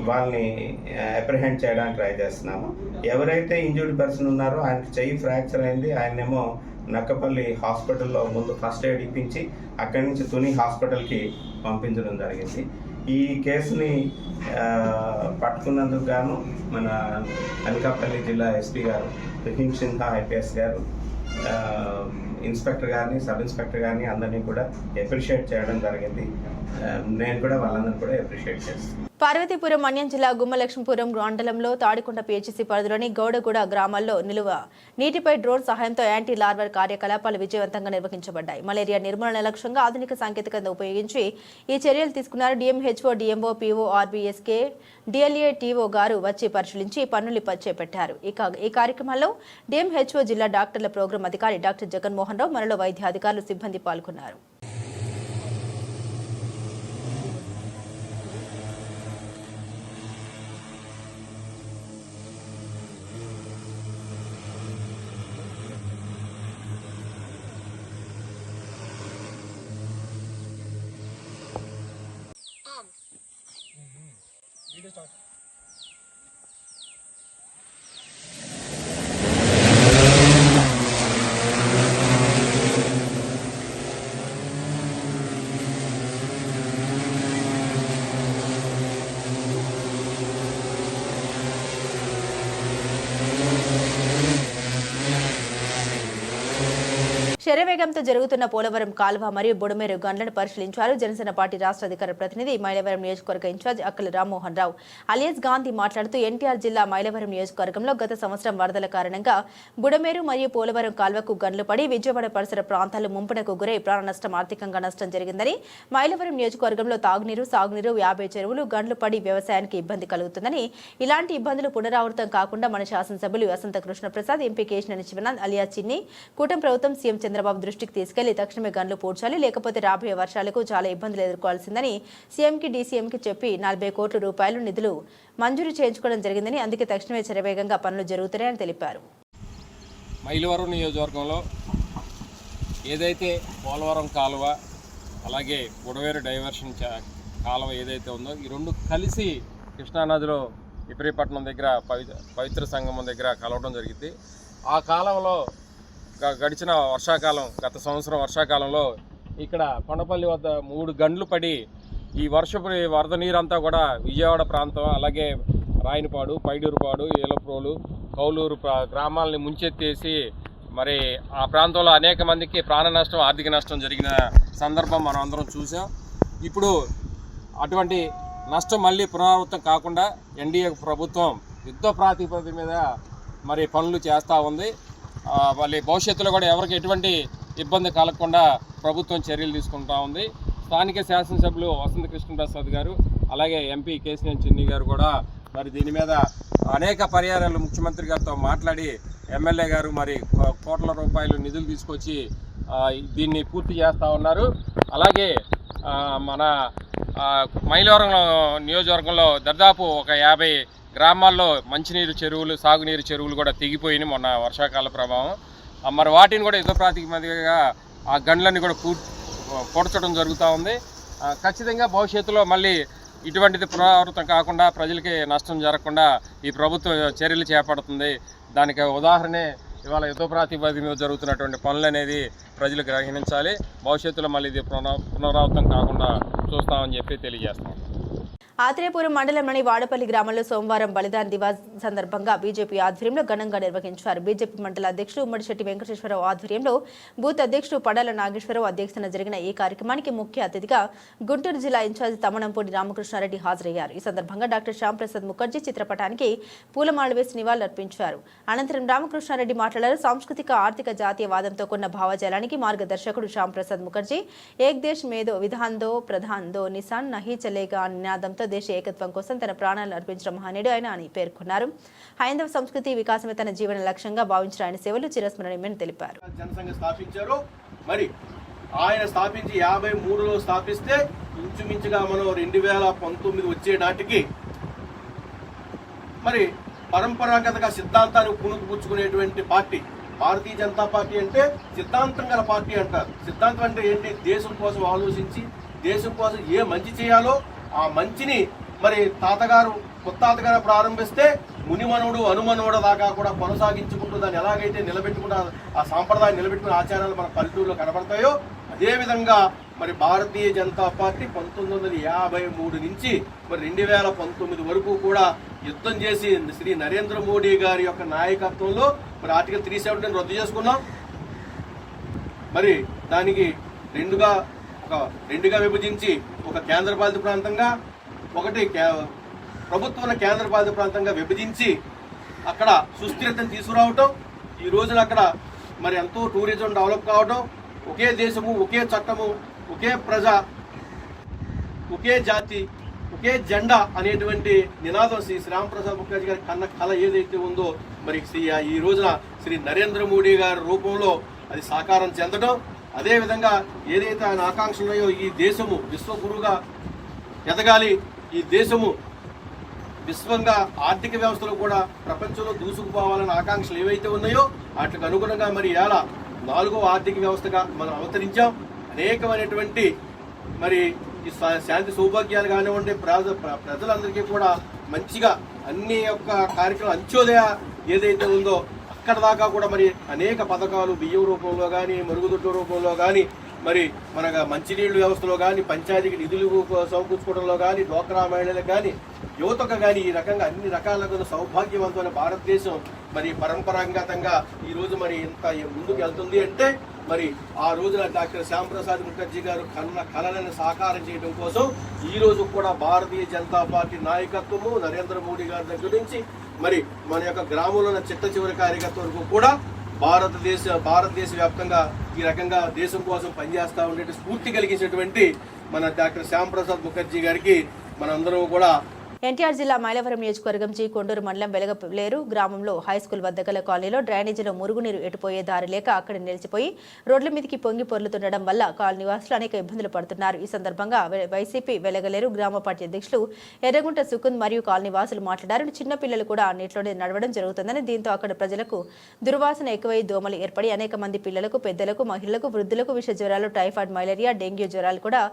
[SPEAKER 5] వాళ్ళని అప్రిహెండ్ చేయడానికి ట్రై చేస్తున్నాము. ఎవరైతే ఇంజూర్డ్ పర్సన్ ఉన్నారో ఆయనకి చెయ్యి ఫ్రాక్చర్ అయింది. ఆయనేమో నక్కపల్లి హాస్పిటల్లో ముందు ఫస్ట్ ఎయిడ్ ఇప్పించి అక్కడి నుంచి తుని హాస్పిటల్కి పంపించడం జరిగింది. ఈ కేసుని పట్టుకున్నందుకు గాను మన అనకాపల్లి జిల్లా ఎస్పీ గారు రిహిన్ సిన్హా ఐపీఎస్ గారు, ఇన్స్పెక్టర్ గారిని, సబ్ ఇన్స్పెక్టర్ గారిని అందరినీ కూడా అప్రిషియేట్ చేయడం జరిగింది. నేను కూడా వాళ్ళందరినీ కూడా అప్రిషియేట్ చేస్తాను.
[SPEAKER 1] పార్వతీపురం మన్యం జిల్లా గుమ్మలక్ష్మీపురం మండలంలో తాడికొండ పిహెచ్సి పరిధిలోని గౌడగూడ గ్రామాల్లో నిలువ నీటిపై డ్రోన్ సహాయంతో యాంటీ లార్వర్ కార్యకలాపాలు విజయవంతంగా నిర్వహించబడ్డాయి. మలేరియా నిర్మూలన లక్ష్యంగా ఆధునిక సాంకేతికతను ఉపయోగించి ఈ చర్యలు తీసుకున్నారు. DMHO, DMO, PO, RBSK, DLA TO గారు వచ్చి పరిశీలించి పనులు చేపట్టారు. ఈ కార్యక్రమంలో డిఎంహెచ్ఓ జిల్లా డాక్టర్ల ప్రోగ్రాం అధికారి డాక్టర్ జగన్మోహన్ రావు, మరో వైద్య అధికారులు, సిబ్బంది పాల్గొన్నారు. శరవేగంతో జరుగుతున్న పోలవరం కాల్వ మరియు బుడమేరు గండ్లను పరిశీలించారు. జనసేన పార్టీ రాష్ట్ర అధికార ప్రతినిధి, మైలవరం నియోజకవర్గ ఇన్ఛార్జ్ అక్కల రామ్మోహన్ రావు అలియాస్ గాంధీ మాట్లాడుతూ ఎన్టీఆర్ జిల్లా మైలవరం నియోజకవర్గంలో గత సంవత్సరం వరదల కారణంగా బుడమేరు మరియు పోలవరం కాల్వకు గండ్లు పడి విజయవాడ పరిసర ప్రాంతాలు ముంపునకు గురై ప్రాణ నష్టం, ఆర్థికంగా నష్టం జరిగిందని, మైలవరం నియోజకవర్గంలో తాగునీరు, సాగునీరు, 50 చెరువులు గండ్లు పడి వ్యవసాయానికి ఇబ్బంది కలుగుతుందని, ఇలాంటి ఇబ్బందులు పునరావృతం కాకుండా మన శాసనసభ్యులు వసంత కృష్ణప్రసాద్, ఎంపీ కేశినేని శివనాథ్ అలియాస్ చిన్ని కూటమి ప్రభుత్వం సీఎం చంద్రబాబు దృష్టికి తీసుకెళ్లి తక్షణమే గన్లు పూడ్చాలి, లేకపోతే రాబోయే వర్షాలకు చాలా ఇబ్బందులు ఎదుర్కోవాల్సిందని సీఎంకి, డీసీఎంకి చెప్పి 40 కోట్ల రూపాయలు నిధులు మంజూరు చేయించుకోవడం జరిగిందని, అందుకే తక్షణమే శరవేగంగా పనులు జరుగుతున్నాయని తెలిపారు.
[SPEAKER 2] మైలవరం నియోజకవర్గంలో ఏదైతే పోలవరం కాలువ అలాగే బుడవేరు డైవర్షన్ కాలువ ఏదైతే ఉందో ఈ 2 కలిసి కృష్ణానదిలో ఇబ్రహీపట్నం దగ్గర పవిత్ర సంగమం దగ్గర కలవడం జరిగింది. ఆ కాలంలో గడిచిన వర్షాకాలం, గత సంవత్సరం వర్షాకాలంలో ఇక్కడ కొండపల్లి వద్ద 3 గండ్లు పడి ఈ వర్షపు వరద నీరంతా కూడా విజయవాడ ప్రాంతం, అలాగే రాయనపాడు, పైడూరుపాడు, ఏలప్రోలు, కౌలూరు గ్రామాలని ముంచెత్తేసి మరి ఆ ప్రాంతంలో అనేక మందికి ప్రాణ నష్టం, ఆర్థిక నష్టం జరిగిన సందర్భం మనం అందరం చూసాం. ఇప్పుడు అటువంటి నష్టం మళ్ళీ పునరావృతం కాకుండా ఎన్డీఏ ప్రభుత్వం యుద్ధ ప్రాతిపదిక మీద మరి పనులు చేస్తూ ఉంది. వాళ్ళ భవిష్యత్తులో కూడా ఎవరికి ఎటువంటి ఇబ్బంది కలగకుండా ప్రభుత్వం చర్యలు తీసుకుంటా ఉంది. స్థానిక శాసనసభ్యులు వసంత కృష్ణప్రసాద్ గారు, అలాగే ఎంపీ కేశినేని చిన్ని గారు కూడా మరి దీని మీద అనేక పర్యాయాలు ముఖ్యమంత్రి గారితో మాట్లాడి ఎమ్మెల్యే గారు మరి కోట్ల రూపాయలు నిధులు తీసుకొచ్చి దీన్ని పూర్తి చేస్తూ ఉన్నారు. అలాగే మన మైలవరం నియోజకవర్గంలో దాదాపు ఒక 50 గ్రామాల్లో మంచినీరు చెరువులు, సాగునీరు చెరువులు కూడా తెగిపోయినాయి మొన్న వర్షాకాల ప్రభావం. మరి వాటిని కూడా యుద్ధ ప్రాతిపదికగా ఆ గండ్లన్నీ కూడా పూడ్చడం జరుగుతూ ఉంది. ఖచ్చితంగా భవిష్యత్తులో మళ్ళీ ఇటువంటిది పునరావృతం కాకుండా, ప్రజలకి నష్టం జరగకుండా ఈ ప్రభుత్వం చర్యలు చేపడుతుంది. దానికి ఉదాహరణే
[SPEAKER 6] ఇవాళ యుద్ధ ప్రాతిపదికన జరుగుతున్నటువంటి పనులు అనేది ప్రజలు గ్రహించాలి. భవిష్యత్తులో మళ్ళీ ఇది పునరావృతం కాకుండా చూస్తామని చెప్పి తెలియజేస్తాం.
[SPEAKER 1] ఆత్రేయపురం మండలంలోని వాడపల్లి గ్రామంలో సోమవారం బలిదాన్ దివాస్ సందర్భంగా బీజేపీ ఆధ్వర్యంలో ఘనంగా నిర్వహించారు. బీజేపీ మండల అధ్యక్షుడు ఉమ్మడిశెట్టి వెంకటేశ్వరరావు ఆధ్వర్యంలో బూత్ అధ్యక్షుడు పడాల నాగేశ్వరరావు అధ్యక్షతన జరిగిన ఈ కార్యక్రమానికి ముఖ్య అతిథిగా గుంటూరు జిల్లా ఇన్ఛార్జి తమ్మనంపూడి రామకృష్ణారెడ్డి హాజరయ్యారు. ఈ సందర్భంగా డాక్టర్ శ్యాంప్రసాద్ ముఖర్జీ చిత్రపటానికి పూలమాలలు వేసి నివాళులర్పించారు. అనంతరం రామకృష్ణారెడ్డి మాట్లాడారు. సాంస్కృతిక ఆర్థిక జాతీయవాదంతో కూడిన భావజాలానికి మార్గదర్శకుడు శ్యాంప్రసాద్ ముఖర్జీ ఏక్ దేశ్ మేదో విధాన్ దో ప్రధాన్ దో నిశాన్ నహీ చలేగా నినాదంతో దేశ ఏకత్వం కోసం తన ప్రాణాలను అర్పించిన మహనీయుడు ఆయన అని పేర్కొన్నారు. హైందవ సంస్కృతి వికాసమే తన జీవన లక్ష్యంగా భావించిన ఆయన సేవలు చిరస్మరణీయమని తెలిపారు.
[SPEAKER 7] జనసంఘ స్థాపించారు. మరి ఆయన స్థాపించి 53లో స్థాపిస్తే ఇంచుమించుగా మనం 2019 వచ్చే నాటికి మరి పరంపరాగతగా సిద్ధాంతాన్ని పుణుకుపుచ్చుకునేటువంటి పార్టీ భారతీయ జనతా పార్టీ అంటే సిద్ధాంతం గల పార్టీ అంటారు. సిద్ధాంతం అంటే ఏంటి? దేశం కోసం ఆలోచించి దేశం కోసం ఏ మంచి చేయాలో ఆ మంచిని మరి కొత్తాతగారు ప్రారంభిస్తే మునిమనుడు అనుమనుడు దాకా కూడా కొనసాగించుకుంటూ దాన్ని ఎలాగైతే నిలబెట్టుకుంటూ ఆ సాంప్రదాయం నిలబెట్టుకునే ఆచారాలు మన పల్లెటూరులో కనబడతాయో అదేవిధంగా మరి భారతీయ జనతా పార్టీ 1953 నుంచి మరి 2019 వరకు కూడా యుద్ధం చేసి శ్రీ నరేంద్ర మోడీ గారి యొక్క నాయకత్వంలో మరి ఆర్టికల్ 370 రద్దు చేసుకున్నాం. మరి దానికి రెండుగా విభజించి ఒక కేంద్రపాలిత ప్రాంతంగా ఒకటి ప్రభుత్వం కేంద్రపాలిత ప్రాంతంగా విభజించి అక్కడ సుస్థిరతను తీసుకురావటం. ఈ రోజున అక్కడ మరి ఎంతో టూరిజం డెవలప్ కావటం, ఒకే దేశము ఒకే చట్టము ఒకే ప్రజ ఒకే జాతి ఒకే జెండా అనేటువంటి నినాదం శ్రీ శ్యాంప్రసాద్ ముఖర్జీ గారి కళ ఏదైతే ఉందో మరి ఈ రోజున శ్రీ నరేంద్ర మోడీ గారి రూపంలో అది సాకారం చెందడం. అదేవిధంగా ఏదైతే ఆయన ఆకాంక్షలు ఉన్నాయో ఈ దేశము విశ్వగురువుగా ఎదగాలి, ఈ దేశము విశ్వంగా ఆర్థిక వ్యవస్థలో కూడా ప్రపంచంలో దూసుకుపోవాలన్న ఆకాంక్షలు ఏవైతే ఉన్నాయో వాటికి అనుగుణంగా మరి ఇలా 4వ ఆర్థిక వ్యవస్థగా మనం అవతరించాం. అనేకమైనటువంటి మరి ఈ శాంతి సౌభాగ్యాలు కానివ్వండి, ప్రజలందరికీ కూడా మంచిగా అన్ని యొక్క కార్యక్రమాలు అంత్యోదయ ఏదైతే ఉందో అక్కడ దాకా కూడా మరి అనేక పథకాలు బియ్యం రూపంలో కానీ మరుగుదొడ్ల రూపంలో కానీ మరి మన మంచినీళ్ళ వ్యవస్థలో కానీ పంచాయతీకి నిధులు సమకూర్చుకోవడంలో కానీ డ్వాక్రా మహిళలకు కానీ యువతకు కానీ ఈ రకంగా అన్ని రకాలుగా సౌభాగ్యవంతమైన భారతదేశం మరి పరంపరాగతంగా ఈ రోజు మరి ఇంత ముందుకు వెళ్తుంది అంటే మరి ఆ రోజున డాక్టర్ శ్యాంప్రసాద్ ముఖర్జీ గారు కళలను సాకారం చేయడం కోసం ఈ రోజు కూడా భారతీయ జనతా పార్టీ నాయకత్వము నరేంద్ర మోడీ గారి దగ్గర నుంచి మరి మన యొక్క గ్రామంలో ఉన్న చిట్ట చివరి కార్యకర్త వరకు కూడా భారతదేశ వ్యాప్తంగా ఈ రకంగా దేశం కోసం పనిచేస్తా ఉండే స్ఫూర్తి కలిగించినటువంటి మన డాక్టర్ శ్యాంప్రసాద్ ముఖర్జీ గారికి మనందరం కూడా
[SPEAKER 1] ఎన్టీఆర్ జిల్లా మైలవరం నియోజకవర్గం జి కొండూరు మండలం వెలగలేరు గ్రామంలో హైస్కూల్ వద్ద గల కాలనీలో డ్రైనేజీలో మురుగునీరు ఎటుపోయే దారి లేక అక్కడ నిలిచిపోయి రోడ్ల మీదకి పొంగి పొర్లుతుండడం వల్ల కాలనీ వాసులు అనేక ఇబ్బందులు పడుతున్నారు. ఈ సందర్భంగా వైసీపీ వెలగలేరు గ్రామ పార్టీ అధ్యక్షులు ఎర్రగుంట సుకుంద్ మరియు కాలనీ వాసులు మాట్లాడారు. చిన్న పిల్లలు కూడా ఆ నీటిలోనే నడవడం జరుగుతుందని, దీంతో అక్కడ ప్రజలకు దుర్వాసన ఎక్కువై దోమలు ఏర్పడి అనేక మంది పిల్లలకు, పెద్దలకు, మహిళలకు, వృద్ధులకు విష జ్వరాలు, టైఫాయిడ్, మలేరియా, డెంగ్యూ జ్వరాలు కూడా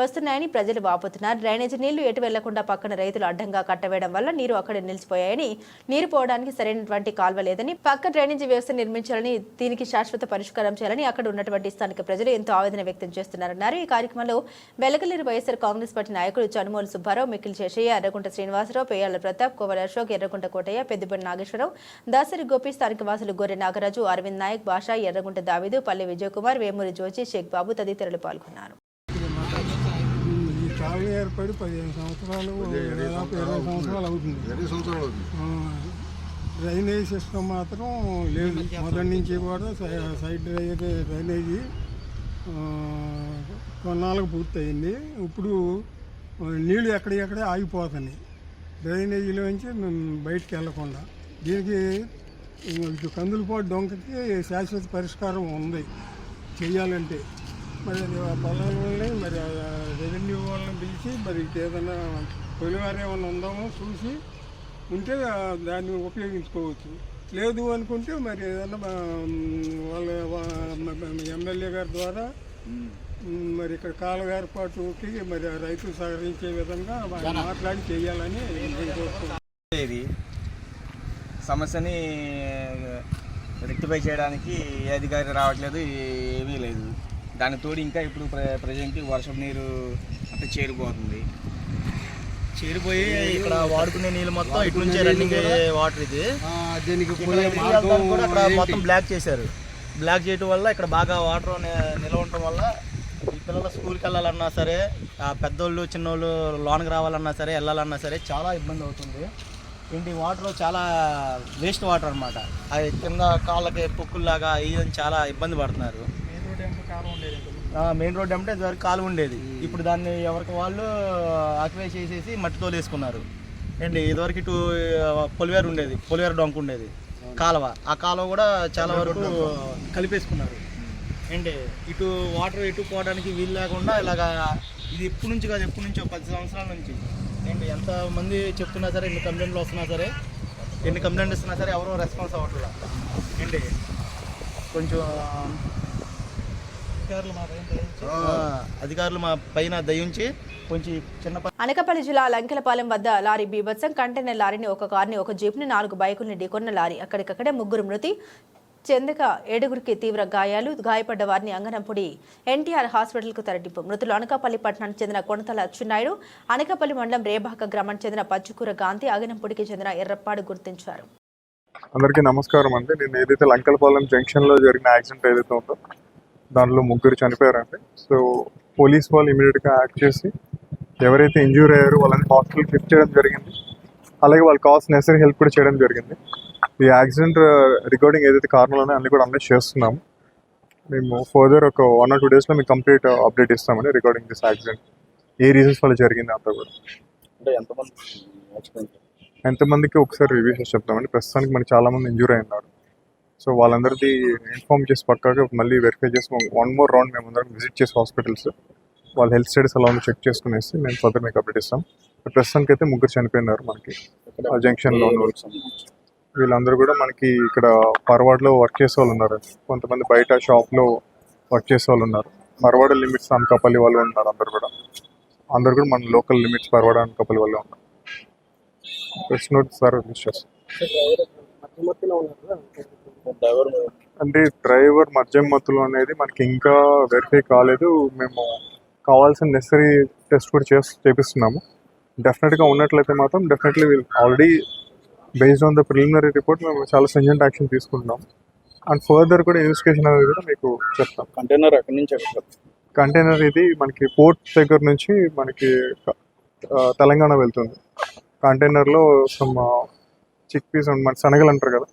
[SPEAKER 1] వస్తున్నాయని ప్రజలు వాపోతున్నారు. డ్రైనేజీ నీళ్లు ఎటు వెళ్లకుండా పక్కన రైతులు అడ్డంగా కట్టవేయడం వల్ల నీరు అక్కడ నిలిచిపోయాయని, నీరు పోవడానికి సరైనటువంటి కాల్వ లేదని, పక్క డ్రైనేజీ వ్యవస్థ నిర్మించాలని, దీనికి శాశ్వత పరిష్కారం చేయాలని అక్కడ ఉన్నటువంటి స్థానిక ప్రజలు ఎంతో ఆవేదన వ్యక్తం చేస్తున్నారన్నారు. ఈ కార్యక్రమంలో వెలగలేరు వైఎస్ఆర్ కాంగ్రెస్ పార్టీ నాయకులు చనుమూలు సుబ్బారావు, మిక్కిలి శేషయ్య, ఎర్రగుంట శ్రీనివాసరావు, పేయాళ్ల ప్రతాప్, కోవల అశోక్, ఎర్రగుంట కోటయ్య, పెద్దిపల్లి నాగేశ్వరరావు, దాసరి గోపి, స్థానిక వాసులు గొర్రె నాగరాజు, అరవింద్ నాయక్, భాషా, ఎర్రగుంట దావిదు, పల్లె విజయకుమార్, వేమూరి జోచి, షేక్ బాబు తదితరులు పాల్గొన్నారు.
[SPEAKER 8] కాలువ ఏర్పడి 15 సంవత్సరాలు దాదాపు 20 సంవత్సరాలు అవుతుంది. డ్రైనేజ్ సిస్టమ్ మాత్రం లేదు. మొదటి నుంచి కూడా సైడ్ డ్రైనేజీ కొన్నాళ్ళకు పూర్తయింది. ఇప్పుడు నీళ్ళు ఎక్కడెక్కడే ఆగిపోతున్నాయి డ్రైనేజీలోంచి బయటికి వెళ్లకుండా. దీనికి కందులపాటు డొంకకి శాశ్వత పరిష్కారం ఉంది చెయ్యాలంటే. మరి పొలాల వాళ్ళని మరి రెవెన్యూ వాళ్ళని పిలిచి మరి ఏదైనా పొలివారు ఏమైనా ఉందామో చూసి ఉంటే దాన్ని ఉపయోగించుకోవచ్చు. లేదు అనుకుంటే మరి ఏదైనా వాళ్ళ ఎమ్మెల్యే గారి ద్వారా మరి ఇక్కడ కాలువ ఏర్పాటుకి మరి రైతులు సహకరించే విధంగా మాట్లాడి చేయాలని కోరుకుంటున్నాను.
[SPEAKER 9] సమస్యని రెక్టిఫై చేయడానికి ఏ అధికారి రావట్లేదు, ఏమీ లేదు. దానికి తోడు ఇంకా ఇప్పుడు ప్రజెంట్ వర్షం నీరు అంటే చేరిపోతుంది. చేరిపోయి ఇక్కడ వాడుకునే నీళ్ళు మొత్తం ఇటు నుంచే రన్నింగ్ వాటర్ ఇది. దీనికి కూడా అక్కడ మొత్తం బ్లాక్ చేశారు. బ్లాక్ చేయడం వల్ల ఇక్కడ బాగా వాటర్ నిల్వ ఉండటం వల్ల ఈ పిల్లలు స్కూల్కి వెళ్ళాలన్నా సరే, పెద్దోళ్ళు చిన్నోళ్ళు లోనికి రావాలన్నా సరే, వెళ్ళాలన్నా సరే చాలా ఇబ్బంది అవుతుంది. ఏంటి వాటర్ చాలా వేస్ట్ వాటర్ అనమాట. అది కింద కాళ్ళకి పొక్కుల్లాగా ఇదని చాలా ఇబ్బంది పడుతున్నారు. మెయిన్ రోడ్ అంటే ఇదివరకు కాలువ ఉండేది. ఇప్పుడు దాన్ని ఎవరికి వాళ్ళు ఆక్యుపై చేసేసి మట్టితో వేసుకున్నారు. ఏంటి ఇదివరకు ఇటు పొలివేరు ఉండేది, పొలివేరు డొంక ఉండేది కాలువ. ఆ కాలువ కూడా చాలా వరకు కలిపేసుకున్నారు. ఏంటి ఇటు వాటర్ ఎటు పోవడానికి వీలు లేకుండా ఇలాగా ఇది ఎప్పటి నుంచి కాదు, ఎప్పటి నుంచో 10 సంవత్సరాల నుంచి. ఏంటి ఎంతమంది చెప్తున్నా సరే, ఎన్ని కంప్లైంట్లు వస్తున్నా సరే, ఎన్ని కంప్లైంట్ ఇస్తున్నా సరే ఎవరో రెస్పాన్స్ అవ్వట్లేదు. ఏంటి కొంచెం అధికారులు మా పైన దయించి కొంచెం చిన్న.
[SPEAKER 1] అనకాపల్లి జిల్లా లంకెలపాలెం వద్ద లారీ బీభత్సం. కంటైనర్ లారీని, ఒక కార్ని, ఒక జీప్ని, 4 బైకుల్ని ఢీకొన్న లారీ. అక్కడికక్కడే 3 మృతి చెందక 7గురికి తీవ్ర గాయాలు. గాయపడ్డ వారిని అంగనంపూడి ఎన్టీఆర్ హాస్పిటల్కు తరలింపు. మృతులు అనకాపల్లి పట్టణానికి చెందిన కొనతల అచ్చెన్నాయుడు, అనకాపల్లి మండలం రేబాక గ్రామానికి చెందిన పచ్చుకూర గాంధీ, అగనంపూడికి చెందిన ఎర్రప్పాడు గుర్తించారు.
[SPEAKER 10] అందరికీ నమస్కారం అండి. నేను ఏదైతే లంకెలపాలెం జంక్షన్లో జరిగిన యాక్సిడెంట్ ఏదైతే ఉందో దాంట్లో 3 చనిపోయారండి. సో పోలీస్ వాళ్ళు ఇమీడియట్గా యాక్ట్ చేసి ఎవరైతే ఇంజ్యూర్ అయ్యారో వాళ్ళని హాస్పిటల్కి షిఫ్ట్ చేయడం జరిగింది. అలాగే వాళ్ళకి కావాల్సిన నెసరీ హెల్ప్ కూడా చేయడం జరిగింది. ఈ యాక్సిడెంట్ రికార్డింగ్ ఏదైతే కారణాలు అన్నీ కూడా అనలైజ్ చేస్తున్నాము. మేము ఫర్దర్ ఒక 1 or 2 daysలో మీకు కంప్లీట్ అప్డేట్ ఇస్తామని recording this accident, A reasons వల్ల జరిగింది అంతా కూడా. ఎంతమందికి ఒకసారి రివ్యూ చేసి చెప్తామండి. ప్రస్తుతానికి మనకి చాలామంది ఇంజ్యూర్ అయినారు. సో వాళ్ళందరిది ఇన్ఫార్మ్ చేసి పక్కాగా మళ్ళీ వెరిఫై చేసి 1 more round మేము అందరం విజిట్ చేసి హాస్పిటల్స్ వాళ్ళ హెల్త్ స్టేటస్ ఎలా ఉందో చెక్ చేసుకునేసి మేము ఫర్దర్ మీకు అప్డేట్ ఇస్తాం. ప్రస్తుతానికి అయితే 3 చనిపోయినారు మనకి ఆ జంక్షన్లో. వీళ్ళందరూ కూడా మనకి ఇక్కడ పర్వాడలో వర్క్ చేసే వాళ్ళు ఉన్నారు. కొంతమంది బయట షాప్లో వర్క్ చేసే వాళ్ళు ఉన్నారు. పర్వాడ లిమిట్స్ అనకాపల్లి వాళ్ళు ఉన్నారు. అందరు కూడా మన లోకల్ లిమిట్స్ పర్వాడ అనకాపల్లి వాళ్ళు ఉన్నారు. ప్రెస్ నోట్ సార్ చేస్తాం. అంటే డ్రైవర్ మద్యం మత్తులో అనేది మనకి ఇంకా వెరిఫై కాలేదు. మేము కావాల్సిన నెసరీ టెస్ట్ కూడా చేపిస్తున్నాము. డెఫినెట్గా ఉన్నట్లయితే మాత్రం definitely already based on the preliminary report మేము చాలా స్ట్రింజెంట్ యాక్షన్ తీసుకుంటున్నాం. అండ్ ఫర్దర్ కూడా ఇన్వెస్టిగేషన్ అనేది కూడా మీకు చెప్తాం.
[SPEAKER 9] కంటైనర్ అక్కడి నుంచి
[SPEAKER 10] కంటైనర్ ఇది మనకి పోర్ట్ దగ్గర నుంచి మనకి తెలంగాణ వెళ్తుంది. కంటైనర్లో సమ్ చిక్ పీస్ మన శనగలు అంటారు కదా,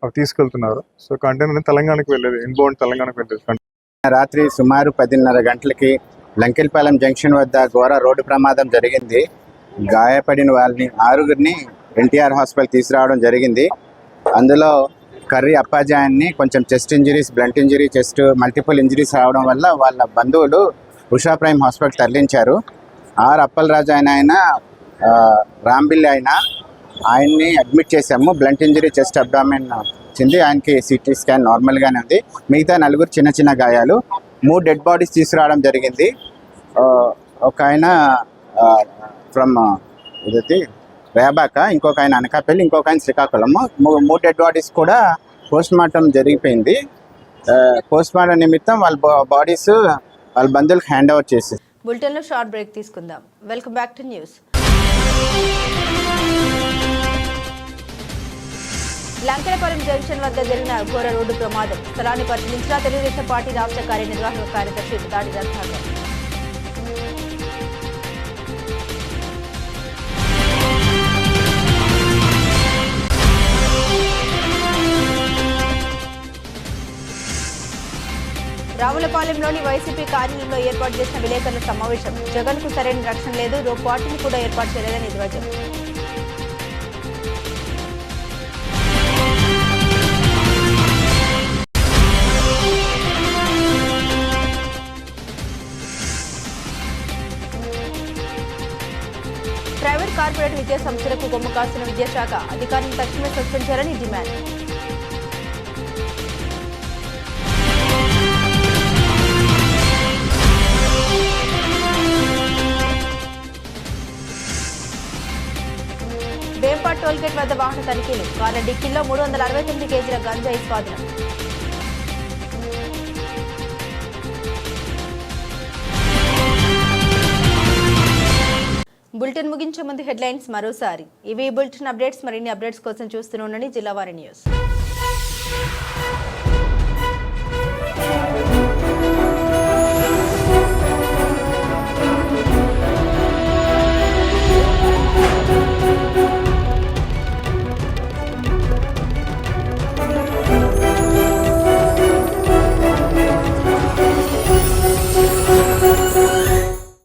[SPEAKER 10] అవి తీసుకెళ్తున్నారు. సో కంటైనర్ తెలంగాణకి వెళ్ళేది, ఇన్బౌండ్ తెలంగాణకి వెళ్ళేది.
[SPEAKER 11] రాత్రి సుమారు 10:30 గంటలకి లంకెలపాలెం జంక్షన్ వద్ద ఘోర రోడ్డు ప్రమాదం జరిగింది. గాయపడిన వాళ్ళని 6గురిని ఎన్టీఆర్ హాస్పిటల్ తీసుకురావడం జరిగింది. అందులో కర్రీ అప్పాజాయాన్ని కొంచెం chest injuries, blunt injury, chest multiple injuries రావడం వల్ల వాళ్ళ బంధువులు ఉషా ప్రైమ్ హాస్పిటల్ తరలించారు. అప్పలరాజు ఆయన రాంబిల్లి ఆయన్ని అడ్మిట్ చేసాము. బ్లంట్ ఇంజరీ, చెస్ట్ అబ్డామిన్ వచ్చింది. ఆయనకి సిటీ స్కాన్ నార్మల్గానే ఉంది. మిగతా 4 చిన్న చిన్న గాయాలు. 3 డెడ్ బాడీస్ తీసుకురావడం జరిగింది. ఒక ఆయన ఫ్రమ్ ఇదైతే రేబాక, ఇంకొక ఆయన అనకాపల్లి, ఇంకొక ఆయన శ్రీకాకుళము. 3 డెడ్ బాడీస్ కూడా పోస్ట్ మార్టం జరిగిపోయింది. పోస్ట్ మార్టం నిమిత్తం వాళ్ళ బాడీస్ వాళ్ళ బంధువులకు హ్యాండ్ ఓవర్ చేసి.
[SPEAKER 1] బులెటిన్లో షార్ట్ బ్రేక్ తీసుకుందాం. Welcome back to news. Lankelapalem junction వద్ద జరిగిన ఘోర రోడ్డు ప్రమాదం. స్థలాన్ని పరిశీలించిన తెలుగుదేశం పార్టీ రాష్ట్ర కార్యనిర్వాహక కార్యదర్శి దాడి రత్నాకర్. రావులపాలెంలోని వైసీపీ కార్యాలయంలో ఏర్పాటు చేసిన విలేకరుల సమావేశం. జగన్ కు సరైన రక్షణ లేదు, పార్టీని కూడా ఏర్పాటు చేయలేదని ధ్వజం. ప్రైవేట్ కార్పొరేట్ విద్యా సంస్థలకు కొమ్ము కాస్తున్న విద్యాశాఖ అధికారులను తక్షణమే సస్పెండ్ చేయాలని డిమాండ్. వేంపాడ్ టోల్గేట్ వద్ద వాహన తనిఖీలు. కార్ల డిక్కీల్లో 369 కేజీల గంజాయి స్వాధీనం. బులెటిన్ ముగించే ముందు హెడ్లైన్స్ మరోసారి. ఇవి బులెటిన్ అప్డేట్స్. మరిన్ని అప్డేట్స్ కోసం చూస్తూనే ఉండండి జిల్లా వారి న్యూస్.